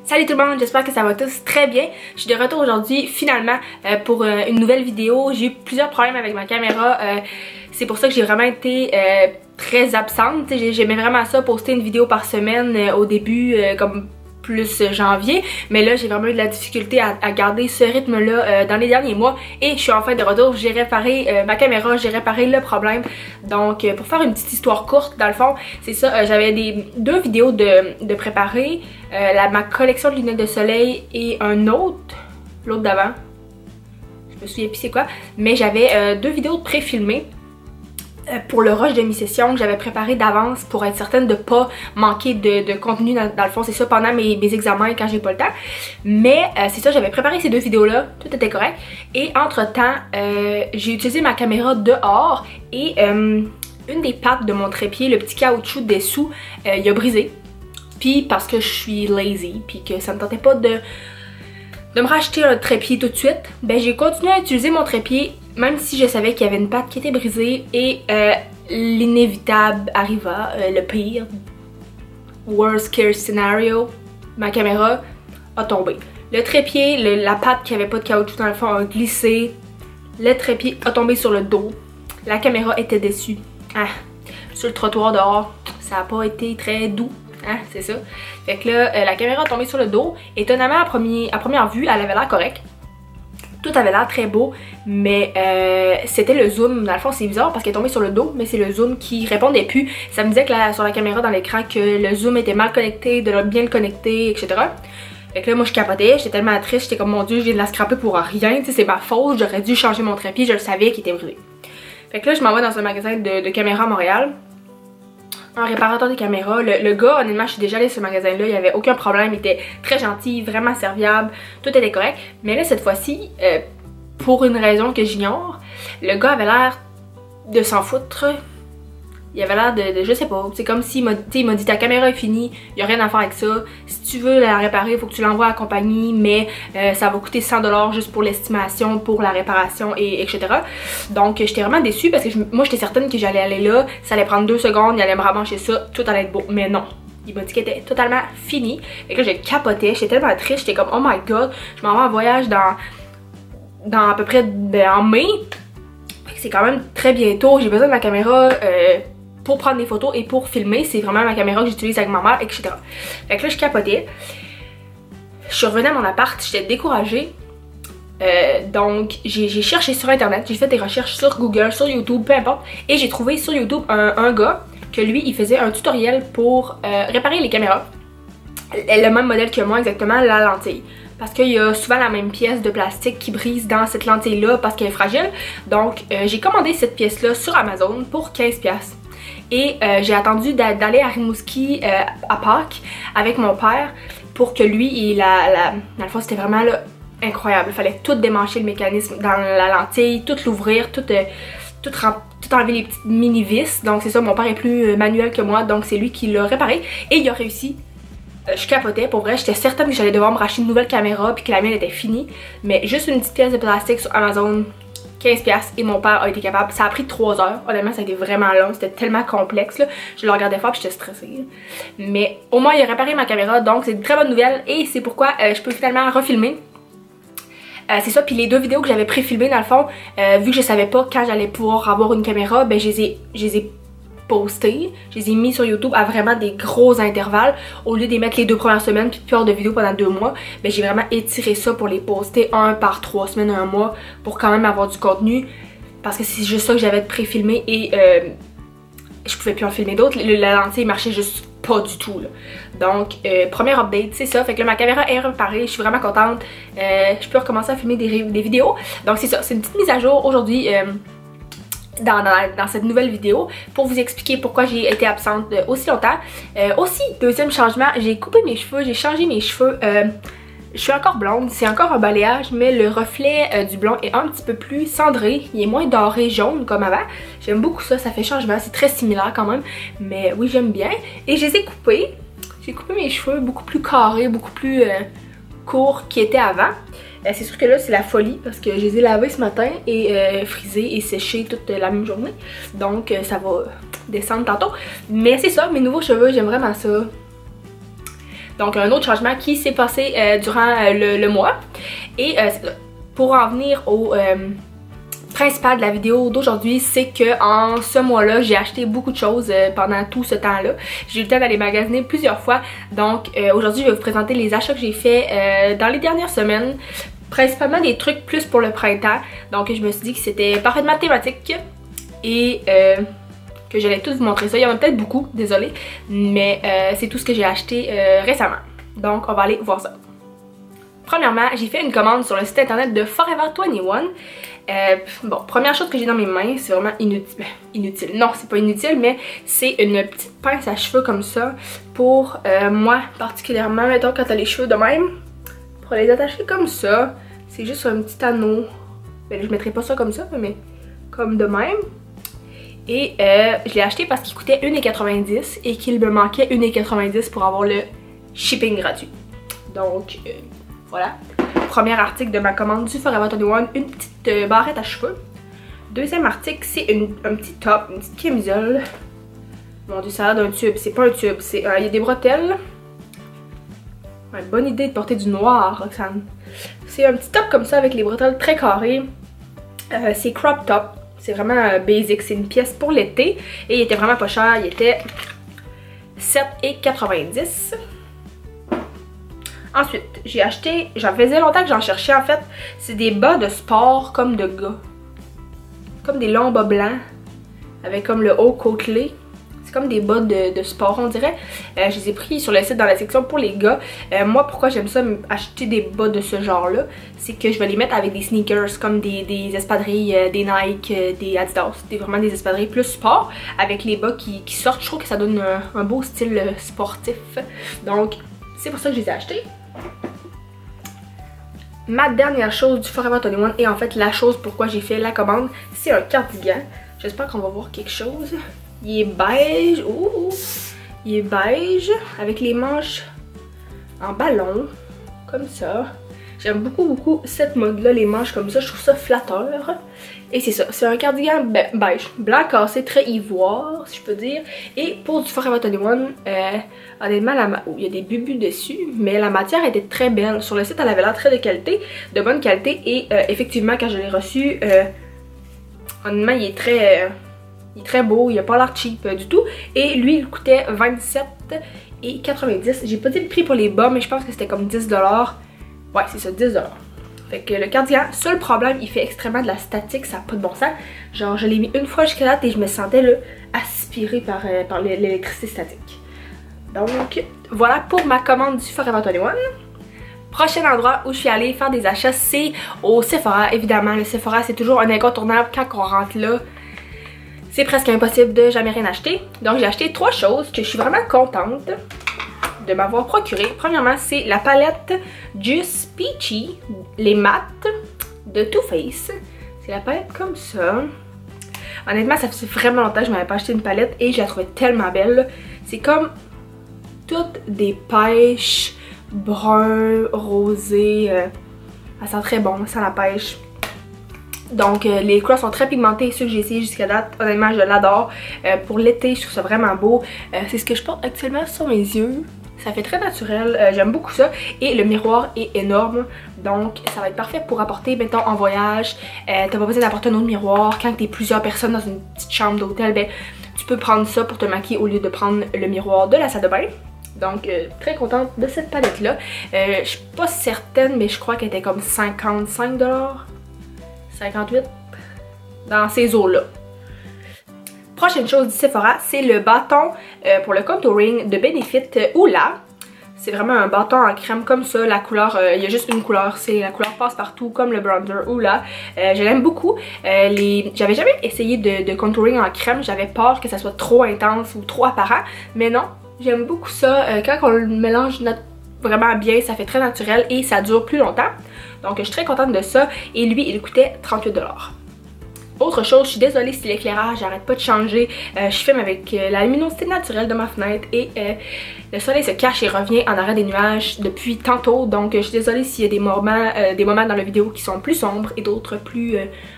Salut tout le monde, j'espère que ça va tous très bien. Je suis de retour aujourd'hui finalement pour une nouvelle vidéo. J'ai eu plusieurs problèmes avec ma caméra, c'est pour ça que j'ai vraiment été très absente. J'aimais vraiment ça, poster une vidéo par semaine au début comme plus janvier, mais là j'ai vraiment eu de la difficulté à garder ce rythme là dans les derniers mois et je suis enfin de retour. J'ai réparé ma caméra, j'ai réparé le problème. Donc pour faire une petite histoire courte, dans le fond c'est ça, j'avais deux vidéos de préparer, ma collection de lunettes de soleil et l'autre d'avant, je me souviens plus c'est quoi, mais j'avais deux vidéos de pré-filmées pour le rush de mi-session que j'avais préparé d'avance pour être certaine de pas manquer de contenu dans le fond. C'est ça, pendant mes examens quand j'ai pas le temps. Mais c'est ça, j'avais préparé ces deux vidéos-là, tout était correct. Et entre-temps, j'ai utilisé ma caméra dehors et une des pattes de mon trépied, le petit caoutchouc dessous, il a brisé. Puis parce que je suis lazy, puis que ça me tentait pas de me racheter un trépied tout de suite, ben j'ai continué à utiliser mon trépied même si je savais qu'il y avait une patte qui était brisée et l'inévitable arriva, le pire, worst case scenario, ma caméra a tombé. Le trépied, la patte qui avait pas de caoutchouc dans le fond a glissé, le trépied a tombé sur le dos, la caméra était dessus. Ah, sur le trottoir dehors, ça a pas été très doux. Hein, c'est ça. Fait que là, la caméra a tombé sur le dos. Étonnamment, à première vue, elle avait l'air correcte. Tout avait l'air très beau, mais c'était le zoom. Dans le fond, c'est bizarre parce qu'elle est tombée sur le dos, mais c'est le zoom qui répondait plus. Ça me disait que sur la caméra dans l'écran que le zoom était mal connecté, de bien le connecter, etc. Fait que là, moi, je capotais. J'étais tellement triste. J'étais comme, mon Dieu, je viens de la scraper pour rien. Tu sais, c'est ma faute. J'aurais dû changer mon trépied. Je le savais qu'il était brisé. Fait que là, je m'en vais dans un magasin de caméras à Montréal. Un réparateur de caméras. Le gars, honnêtement, je suis déjà allée sur ce magasin-là, il n'y avait aucun problème, il était très gentil, vraiment serviable, tout était correct. Mais là, cette fois-ci, pour une raison que j'ignore, le gars avait l'air de s'en foutre. Il avait l'air de je sais pas, c'est comme s'il m'a dit ta caméra est finie, il n'y a rien à faire avec ça. Si tu veux la réparer, il faut que tu l'envoies à la compagnie, mais ça va coûter 100$ juste pour l'estimation, pour la réparation, etc. Donc j'étais vraiment déçue parce que moi j'étais certaine que j'allais aller là, ça allait prendre 2 secondes, il allait me ramancher ça, tout allait être beau. Mais non, il m'a dit qu'elle était totalement finie. Et que là je capotais, j'étais tellement triste, j'étais comme oh my god, je m'en vais en voyage dans à peu près en mai. C'est quand même très bientôt, j'ai besoin de ma caméra pour prendre des photos et pour filmer. C'est vraiment ma caméra que j'utilise avec ma mère, etc. Fait que là, je capotais. Je suis revenue à mon appart, j'étais découragée. Donc, j'ai cherché sur internet, j'ai fait des recherches sur Google, sur YouTube, peu importe. Et j'ai trouvé sur YouTube un gars que lui, il faisait un tutoriel pour réparer les caméras. Le même modèle que moi, exactement, la lentille. Parce qu'il y a souvent la même pièce de plastique qui brise dans cette lentille-là parce qu'elle est fragile. Donc, j'ai commandé cette pièce-là sur Amazon pour 15$. Et j'ai attendu d'aller à Rimouski à Pâques avec mon père pour que lui, dans le fond, c'était vraiment là, incroyable. Il fallait tout démancher le mécanisme dans la lentille, tout l'ouvrir, tout enlever les petites mini-vis. Donc c'est ça, mon père est plus manuel que moi, donc c'est lui qui l'a réparé. Et il a réussi. Je capotais, pour vrai, j'étais certaine que j'allais devoir me racheter une nouvelle caméra puis que la mienne était finie. Mais juste une petite pièce de plastique sur Amazon, 15$ et mon père a été capable. Ça a pris 3 heures. Honnêtement, ça a été vraiment long. C'était tellement complexe. Là. Je le regardais fort et j'étais stressée. Là. Mais au moins, il a réparé ma caméra. Donc, c'est une très bonne nouvelle. Et c'est pourquoi je peux finalement refilmer. C'est ça. Puis les deux vidéos que j'avais pré-filmées, dans le fond, vu que je savais pas quand j'allais pouvoir avoir une caméra, ben je les ai postées. Je les ai mis sur YouTube à vraiment des gros intervalles. Au lieu de les mettre les 2 premières semaines puis de faire de vidéos pendant 2 mois, ben j'ai vraiment étiré ça pour les poster 1 par 3 semaines, 1 mois pour quand même avoir du contenu. Parce que c'est juste ça que j'avais pré-filmé et je pouvais plus en filmer d'autres. La lentille marchait juste pas du tout. Là. Donc, première update, c'est ça. Fait que là, ma caméra est réparée. Je suis vraiment contente. Je peux recommencer à filmer des vidéos. Donc, c'est ça. C'est une petite mise à jour aujourd'hui. Dans cette nouvelle vidéo pour vous expliquer pourquoi j'ai été absente aussi longtemps. Aussi, deuxième changement, j'ai coupé mes cheveux, j'ai changé mes cheveux. Je suis encore blonde, c'est encore un balayage, mais le reflet du blond est un petit peu plus cendré. Il est moins doré jaune comme avant. J'aime beaucoup ça, ça fait changement, c'est très similaire quand même. Mais oui, j'aime bien. Et je les ai coupés. J'ai coupé mes cheveux beaucoup plus carrés, beaucoup plus courts qu'ils étaient avant. C'est sûr que là c'est la folie parce que je les ai lavés ce matin et frisés et séchés toute la même journée. Donc ça va descendre tantôt. Mais c'est ça, mes nouveaux cheveux, j'aime vraiment ça. Donc un autre changement qui s'est passé durant le mois. Et pour en venir au principal de la vidéo d'aujourd'hui, c'est que en ce mois-là, j'ai acheté beaucoup de choses pendant tout ce temps-là. J'ai eu le temps d'aller magasiner plusieurs fois. Donc aujourd'hui, je vais vous présenter les achats que j'ai fait dans les dernières semaines. Principalement des trucs plus pour le printemps. Donc je me suis dit que c'était parfaitement thématique et que j'allais tous vous montrer ça. Il y en a peut-être beaucoup, désolée, mais c'est tout ce que j'ai acheté récemment. Donc on va aller voir ça. Premièrement, j'ai fait une commande sur le site internet de Forever 21. Bon, première chose que j'ai dans mes mains, c'est vraiment inutile. Inutile. Non, c'est pas inutile, mais c'est une petite pince à cheveux comme ça. Pour moi, particulièrement, mettons quand t'as les cheveux de même. Pour les attacher comme ça, c'est juste un petit anneau. Ben, je mettrai pas ça comme ça, mais comme de même. Et je l'ai acheté parce qu'il coûtait 1,90 et qu'il me manquait 1,90 pour avoir le shipping gratuit. Donc voilà. Premier article de ma commande du Forever 21, une petite barrette à cheveux. Deuxième article, c'est un petit top, une petite camisole. Mon dieu, ça a l'air d'un tube. C'est pas un tube, il y a des bretelles. Ouais, bonne idée de porter du noir, Roxane. C'est un petit top comme ça avec les bretelles très carrées. C'est crop top. C'est vraiment basic. C'est une pièce pour l'été. Et il était vraiment pas cher. Il était 7,90 $. Ensuite, j'ai acheté, j'en faisais longtemps que j'en cherchais en fait. C'est des bas de sport comme de gars. Comme des longs bas blancs. Avec comme le haut côtelé. C'est comme des bas de sport on dirait. Je les ai pris sur le site dans la section pour les gars. Moi pourquoi j'aime ça acheter des bas de ce genre là, c'est que je vais les mettre avec des sneakers comme des espadrilles, des Nike, des Adidas. Vraiment des espadrilles plus sport avec les bas qui sortent. Je trouve que ça donne un beau style sportif. Donc c'est pour ça que je les ai achetés. Ma dernière chose du Forever 21 et en fait la chose pourquoi j'ai fait la commande, c'est un cardigan. J'espère qu'on va voir quelque chose. Il est beige, ouh, il est beige avec les manches en ballon, comme ça. J'aime beaucoup cette mode-là, les manches comme ça, je trouve ça flatteur. Et c'est ça, c'est un cardigan beige, blanc cassé, très ivoire, si je peux dire. Et pour du Forever 21, honnêtement, il y a des bubus dessus, mais la matière était très belle. Sur le site, elle avait l'air très de qualité, de bonne qualité. Et effectivement, quand je l'ai reçu, honnêtement, il est très beau, il a pas l'air cheap du tout. Et lui, il coûtait 27,90 $. J'ai pas dit le prix pour les bas, mais je pense que c'était comme 10 $. Ouais, c'est ça, 10 $. Fait que le cardigan, seul problème, il fait extrêmement de la statique, ça n'a pas de bon sens. Genre, je l'ai mis une fois jusqu'à date et je me sentais là, aspirée par l'électricité statique. Donc, voilà pour ma commande du Forever 21. Prochain endroit où je suis allée faire des achats, c'est au Sephora. Évidemment, le Sephora, c'est toujours un incontournable quand on rentre là. C'est presque impossible de jamais rien acheter. Donc, j'ai acheté 3 choses que je suis vraiment contente de m'avoir procuré. Premièrement, c'est la palette Juice Peachy, les mattes de Too Faced. C'est la palette comme ça. Honnêtement, ça fait vraiment longtemps que je m'avais pas acheté une palette et je la trouvais tellement belle. C'est comme toutes des pêches brun, rosé. Ça sent très bon, ça sent la pêche. Donc les couleurs sont très pigmentées, ceux que j'ai essayé jusqu'à date, honnêtement je l'adore. Pour l'été, je trouve ça vraiment beau. C'est ce que je porte actuellement sur mes yeux. Ça fait très naturel, j'aime beaucoup ça. Et le miroir est énorme, donc ça va être parfait pour apporter, mettons, en voyage. T'as pas besoin d'apporter un autre miroir. Quand t'es plusieurs personnes dans une petite chambre d'hôtel, ben tu peux prendre ça pour te maquiller au lieu de prendre le miroir de la salle de bain. Donc très contente de cette palette là. Je suis pas certaine, mais je crois qu'elle était comme 55 $. 58 dans ces eaux-là. Prochaine chose du Sephora, c'est le bâton pour le contouring de Benefit Hoola. C'est vraiment un bâton en crème comme ça. La couleur, il y a juste une couleur, c'est la couleur passe-partout comme le bronzer Hoola. Je l'aime beaucoup. J'avais jamais essayé de contouring en crème. J'avais peur que ça soit trop intense ou trop apparent. Mais non, j'aime beaucoup ça. Quand on le mélange vraiment bien, ça fait très naturel et ça dure plus longtemps. Donc je suis très contente de ça. Et lui, il coûtait 38 $. Autre chose, je suis désolée si l'éclairage j'arrête pas de changer. Je filme avec la luminosité naturelle de ma fenêtre et le soleil se cache et revient en arrêt des nuages depuis tantôt. Donc je suis désolée s'il y a des moments dans la vidéo qui sont plus sombres et d'autres plus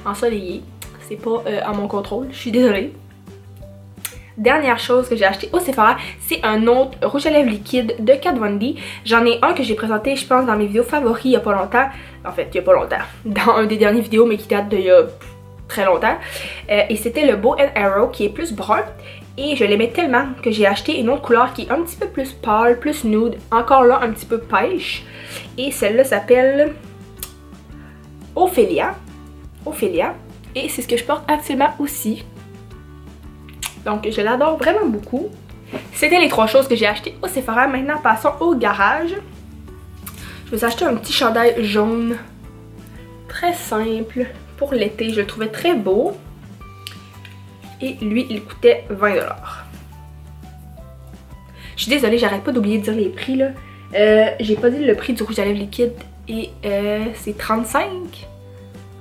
ensoleillés. C'est pas à mon contrôle, je suis désolée. dernière chose que j'ai acheté au Sephora, c'est un autre rouge à lèvres liquide de Kat Von D. J'en ai un que j'ai présenté, je pense, dans mes vidéos favoris il y a pas longtemps. En fait, il y a pas longtemps. Dans un des derniers vidéos, mais qui date d'il y a très longtemps. Et c'était le Bow & Arrow qui est plus brun. Et je l'aimais tellement que j'ai acheté une autre couleur qui est un petit peu plus pâle, plus nude. Encore là, un petit peu pêche. Et celle-là s'appelle Ophélia. Ophélia. Et c'est ce que je porte actuellement aussi. Donc je l'adore vraiment beaucoup. C'était les 3 choses que j'ai achetées au Sephora. Maintenant passons au garage. Je me suis acheté un petit chandail jaune. Très simple. Pour l'été, je le trouvais très beau. Et lui, il coûtait 20$. Je suis désolée, j'arrête pas d'oublier de dire les prix là. J'ai pas dit le prix du rouge à lèvres liquide. Et c'est 35$.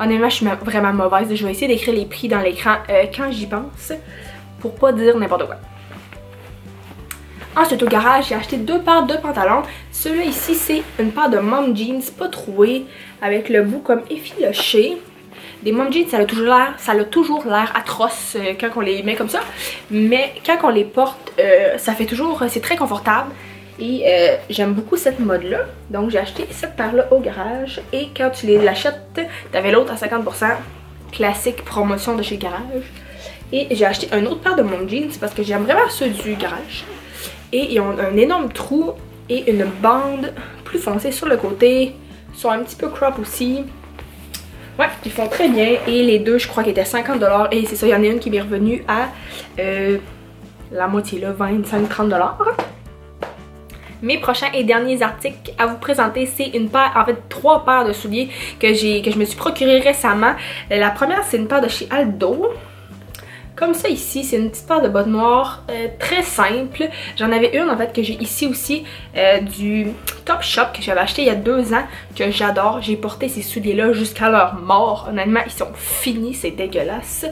Honnêtement, je suis vraiment mauvaise. Je vais essayer d'écrire les prix dans l'écran quand j'y pense. Pour pas dire n'importe quoi. Ensuite au garage, j'ai acheté 2 paires de pantalons. Celui-là ici, c'est une paire de mom jeans pas trouées, avec le bout comme effiloché. Des mom jeans, ça a toujours l'air atroce quand on les met comme ça. Mais quand on les porte, ça fait toujours, c'est très confortable. Et j'aime beaucoup cette mode-là. Donc j'ai acheté cette paire-là au garage. Et quand tu l'achètes, t'avais l'autre à 50%. Classique promotion de chez Garage. Et j'ai acheté un autre paire de mom jeans parce que j'aime vraiment ceux du garage. Et ils ont un énorme trou et une bande plus foncée sur le côté. Ils sont un petit peu crop aussi. Ouais, ils font très bien. Et les deux, je crois qu'ils étaient 50$. Et c'est ça, il y en a une qui m'est revenue à la moitié là, 25-30$. Mes prochains et derniers articles à vous présenter, c'est une paire, en fait 3 paires de souliers que je me suis procuré récemment. La première, c'est une paire de chez Aldo. Comme ça ici, c'est une petite paire de bottes noires très simple. J'en avais une en fait que j'ai ici aussi du Topshop que j'avais acheté il y a 2 ans, que j'adore. J'ai porté ces souliers là jusqu'à leur mort. Honnêtement, ils sont finis, c'est dégueulasse.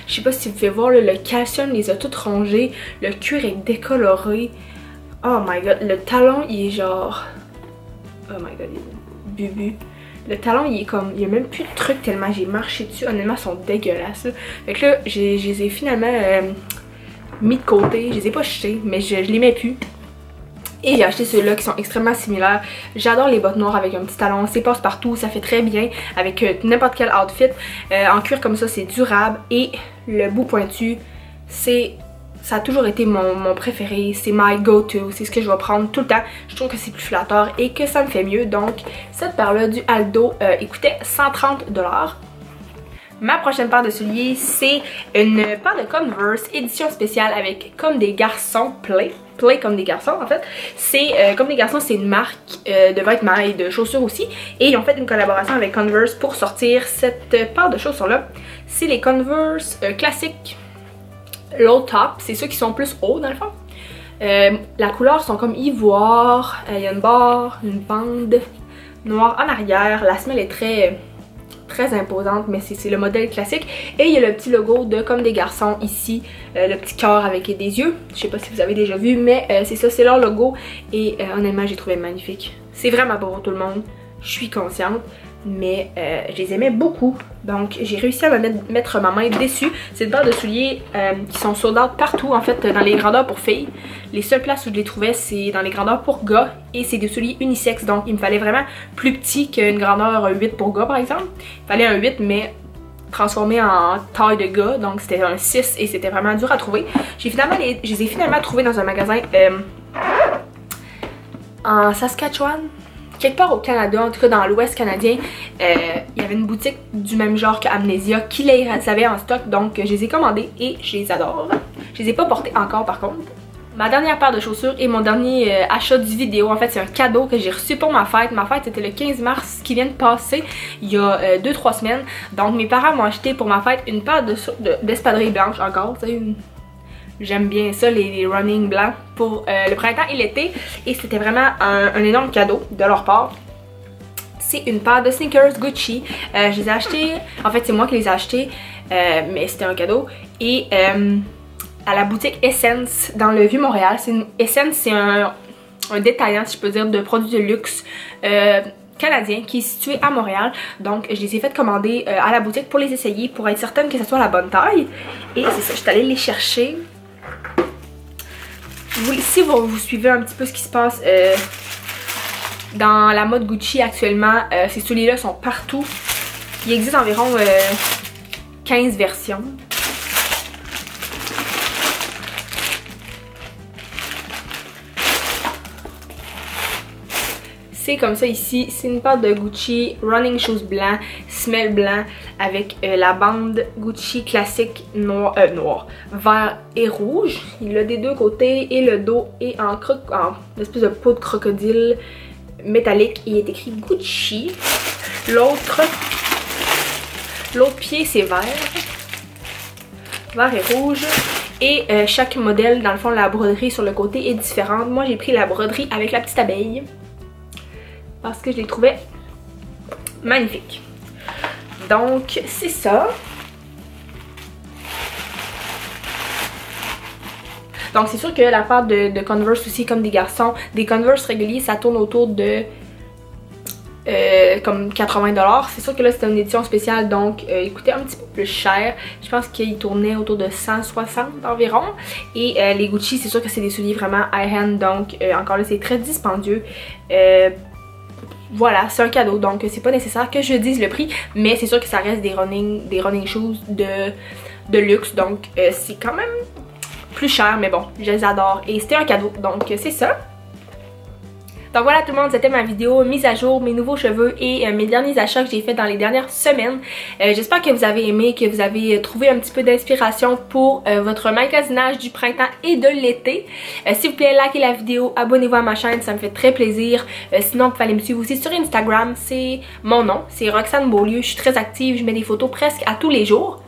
Je sais pas si vous pouvez voir, là, le calcium les a toutes rongés. Le cuir est décoloré. Oh my god, le talon il est genre... Oh my god, il est bubu. Le talon il est comme, il y a même plus de trucs tellement j'ai marché dessus, honnêtement ils sont dégueulasses là. Fait que là, je les ai finalement mis de côté, je les ai pas jetés, mais je les mets plus. Et j'ai acheté ceux-là qui sont extrêmement similaires. J'adore les bottes noires avec un petit talon, c'est passe-partout, ça fait très bien avec n'importe quel outfit. En cuir comme ça, c'est durable et le bout pointu, ça a toujours été mon préféré, c'est my go-to, c'est ce que je vais prendre tout le temps. Je trouve que c'est plus flatteur et que ça me fait mieux. Donc cette paire-là du Aldo, il coûtait 130$. Ma prochaine paire de souliers, c'est une paire de Converse édition spéciale avec comme des garçons, Play comme des garçons en fait. C'est comme des garçons, c'est une marque de vêtements et de chaussures aussi. Et ils ont fait une collaboration avec Converse pour sortir cette paire de chaussures-là. C'est les Converse classiques. Low top, c'est ceux qui sont plus hauts dans le fond. La couleur sont comme ivoire, il y a une barre, une bande noire en arrière. La semelle est très imposante, mais c'est le modèle classique. Et il y a le petit logo de comme des garçons ici, le petit cœur avec des yeux. Je sais pas si vous avez déjà vu, mais c'est ça, c'est leur logo. Et honnêtement, j'ai trouvé magnifique. C'est vraiment beau pour tout le monde, je suis consciente. Mais je les aimais beaucoup, donc j'ai réussi à mettre ma main dessus. C'est une paire de souliers qui sont sold out partout en fait dans les grandeurs pour filles. Les seules places où je les trouvais c'est dans les grandeurs pour gars et c'est des souliers unisex, donc il me fallait vraiment plus petit qu'une grandeur 8 pour gars par exemple. Il fallait un 8 mais transformé en taille de gars, donc c'était un 6 et c'était vraiment dur à trouver. Je les ai finalement trouvés dans un magasin en Saskatchewan. Quelque part au Canada, en tout cas dans l'ouest canadien, il y avait une boutique du même genre qu'Amnesia qui les avait en stock, donc je les ai commandés et je les adore. Je les ai pas portés encore par contre. Ma dernière paire de chaussures et mon dernier achat du vidéo, en fait c'est un cadeau que j'ai reçu pour ma fête. Ma fête c'était le 15 mars qui vient de passer, il y a 2-3 semaines. Donc mes parents m'ont acheté pour ma fête une paire d'espadrilles blanches encore, tu sais, j'aime bien ça, les running blancs pour le printemps et l'été. Et c'était vraiment un énorme cadeau de leur part. C'est une paire de sneakers Gucci. Je les ai achetés, en fait c'est moi qui les ai achetés, mais c'était un cadeau. Et à la boutique Essence dans le Vieux-Montréal. Essence c'est un détaillant, si je peux dire, de produits de luxe canadien qui est situé à Montréal. Donc je les ai fait commander à la boutique pour les essayer, pour être certaine que ce soit la bonne taille. Et c'est ça, je suis allée les chercher. si vous suivez un petit peu ce qui se passe dans la mode Gucci actuellement, ces souliers-là sont partout. Il existe environ 15 versions. C'est comme ça ici, c'est une paire de Gucci Running Shoes blanc, semelle blanc avec la bande Gucci classique noir, vert et rouge. Il a des deux côtés et le dos est en espèce de peau de crocodile métallique. Il est écrit Gucci. L'autre pied c'est vert et rouge. Et chaque modèle, dans le fond, la broderie sur le côté est différente. Moi j'ai pris la broderie avec la petite abeille parce que je les trouvais magnifiques. Donc c'est ça. Donc c'est sûr que la part de Converse aussi, comme des garçons, des Converse réguliers, ça tourne autour de comme 80$. C'est sûr que là c'était une édition spéciale, donc il coûtait un petit peu plus cher. Je pense qu'il tournait autour de 160 environ. Et les Gucci, c'est sûr que c'est des souliers vraiment high-end, donc encore là c'est très dispendieux. Voilà, c'est un cadeau, donc c'est pas nécessaire que je dise le prix, mais c'est sûr que ça reste des running shoes de luxe, donc c'est quand même plus cher, mais bon, je les adore et c'était un cadeau, donc c'est ça. Donc voilà tout le monde, c'était ma vidéo mise à jour, mes nouveaux cheveux et mes derniers achats que j'ai fait dans les dernières semaines. J'espère que vous avez aimé, que vous avez trouvé un petit peu d'inspiration pour votre magasinage du printemps et de l'été. S'il vous plaît, likez la vidéo, abonnez-vous à ma chaîne, ça me fait très plaisir. Sinon, vous pouvez aller me suivre aussi sur Instagram, c'est mon nom, c'est Roxane Beaulieu. Je suis très active, je mets des photos presque à tous les jours.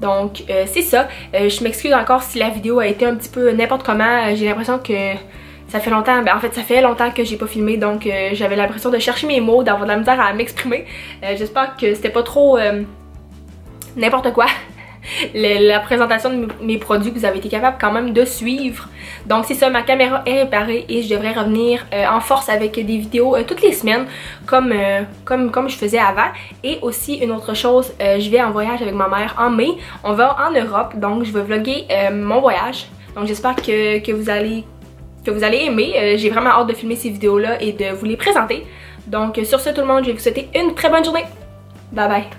Donc c'est ça. Je m'excuse encore si la vidéo a été un petit peu n'importe comment. J'ai l'impression que ça fait longtemps, en fait ça fait longtemps que j'ai pas filmé, donc j'avais l'impression de chercher mes mots, d'avoir de la misère à m'exprimer. J'espère que c'était pas trop n'importe quoi. La présentation de mes produits, que vous avez été capable quand même de suivre. Donc c'est ça, ma caméra est réparée et je devrais revenir en force avec des vidéos toutes les semaines comme je faisais avant. Et aussi une autre chose, je vais en voyage avec ma mère en mai. On va en Europe, donc je vais vlogger mon voyage. Donc j'espère que vous allez aimer. J'ai vraiment hâte de filmer ces vidéos là et de vous les présenter. Donc sur ce tout le monde, je vais vous souhaiter une très bonne journée. Bye bye.